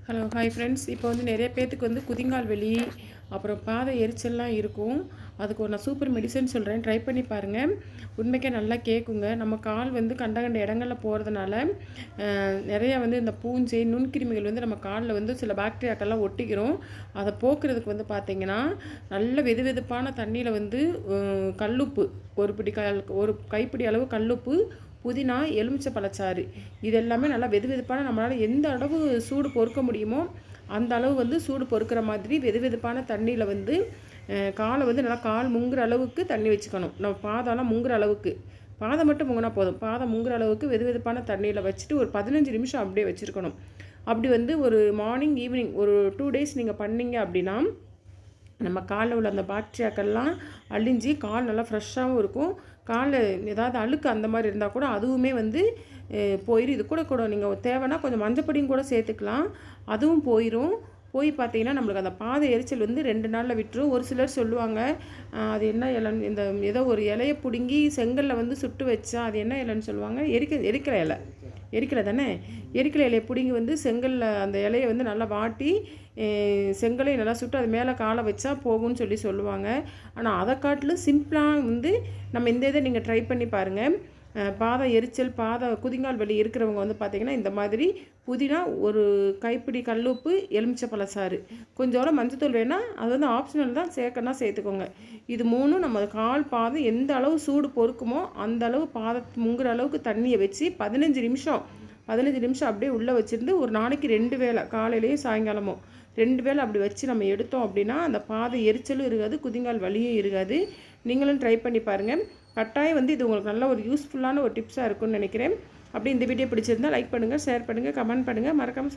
Hello hi friends. இப்போ வந்து நிறைய பேர்த்துக்கு வந்து குதிங்கால் வலி, அப்புறம் பாத எரிச்சல்லாம் இருக்கும். அதுக்கு ஒரு நான் சூப்பர் மெடிசன் சொல்கிறேன், ட்ரை பண்ணி பாருங்கள். உண்மைக்கே நல்லா கேட்குங்க. நம்ம கால் வந்து கண்ட கண்ட இடங்களில் போகிறதுனால நிறைய வந்து இந்த பூஞ்சை நுண்கிருமிகள் வந்து நம்ம காலில் வந்து சில பாக்டீரியாக்கெல்லாம் ஒட்டிக்கிறோம். அதை போக்குறதுக்கு வந்து பார்த்திங்கன்னா நல்ல வெது வெதுப்பான தண்ணியில் வந்து கல்லுப்பு ஒரு கைப்பிடி அளவு கல்லுப்பு, புதினா, எலுமிச்சை பழச்சாறு, இது எல்லாமே நல்லா வெது வெதுப்பான நம்மளால் எந்த அளவு சூடு பொறுக்க முடியுமோ அந்த அளவு வந்து சூடு பொறுக்கிற மாதிரி வெது வெதுப்பான தண்ணியில் வந்து காலை வந்து நல்லா கால் முங்குற அளவுக்கு தண்ணி வச்சுக்கணும். நம்ம பாதம்லாம் முங்குற அளவுக்கு, பாதம் மட்டும் முங்கினா போதும், பாதம் முங்குற அளவுக்கு வெது வெதுப்பான தண்ணியில் வச்சுட்டு ஒரு 15 நிமிஷம் அப்படியே வச்சுருக்கணும். அப்படி வந்து ஒரு மார்னிங் ஈவினிங் ஒரு 2 டேஸ் நீங்கள் பண்ணீங்க அப்படின்னா நம்ம காலில் உள்ள அந்த பாக்டீரியாக்கள்லாம் அழிஞ்சு கால் நல்லா ஃப்ரெஷ்ஷாகவும் இருக்கும். காலில் ஏதாவது அழுக்கு அந்த மாதிரி இருந்தால் கூட அதுவுமே வந்து போயிடும். இது கூட நீங்கள் தேவைன்னா கொஞ்சம் மஞ்சப்பொடியும் கூட சேர்த்துக்கலாம், அதுவும் போயிடும். போய் பார்த்தீங்கன்னா நம்மளுக்கு அந்த பாத எரிச்சல் வந்து 2 நாளில் விட்டுரும். ஒரு சிலர் சொல்லுவாங்க, அது என்ன இலைன்னு, இந்த ஏதோ ஒரு இலையை பிடுங்கி செங்கலில் வந்து சுட்டு வச்சா அது என்ன இலைன்னு சொல்லுவாங்க, எரிக்கிற இலை, எரிக்கலை தானே, எரிக்கலை இலையை பிடுங்கி வந்து செங்கலில் அந்த இலையை வந்து நல்லா வாட்டி செங்கலையும் நல்லா சுட்டு அது மேலே காலை வச்சா போகும்னு சொல்லுவாங்க. ஆனால் அதை காட்டிலும் சிம்பிளாக வந்து நம்ம இந்த இதை நீங்கள் ட்ரை பண்ணி பாருங்கள். பாதம் எரிச்சல், குதிங்கால் வலி இருக்கிறவங்க வந்து பார்த்திங்கன்னா இந்த மாதிரி புதினா, ஒரு கைப்பிடி கல்லுப்பு, எலுமிச்சை பழச்சாறு, கொஞ்சோரம் மஞ்சத்தூள் வேணால், அது வந்து ஆப்ஷனல் தான், சேர்க்கனா சேர்த்துக்கோங்க. இது மூணும் நம்ம பாதம் எந்த அளவு சூடு பொறுக்குமோ அந்த அளவு பாதத்தை முங்குற அளவுக்கு தண்ணியை வச்சு 15 நிமிஷம் அப்படியே உள்ளே வச்சுருந்து ஒரு நாளைக்கு 2 வேளை, காலையிலையும் சாயங்காலமும் 2 வேளை அப்படி வச்சு நம்ம எடுத்தோம் அப்படின்னா அந்த பாத எரிச்சலும் இருக்காது, குதிங்கால் வலியும் இருக்காது. நீங்களும் ட்ரை பண்ணி பாருங்கள். கட்டாயம் வந்து இது உங்களுக்கு நல்ல ஒரு யூஸ்ஃபுல்லான ஒரு டிப்ஸாக இருக்கும்னு நினைக்கிறேன். அப்படி இந்த வீடியோ பிடிச்சிருந்தால் லைக் பண்ணுங்கள், ஷேர் பண்ணுங்கள், கமெண்ட் பண்ணுங்கள், மறக்காமல்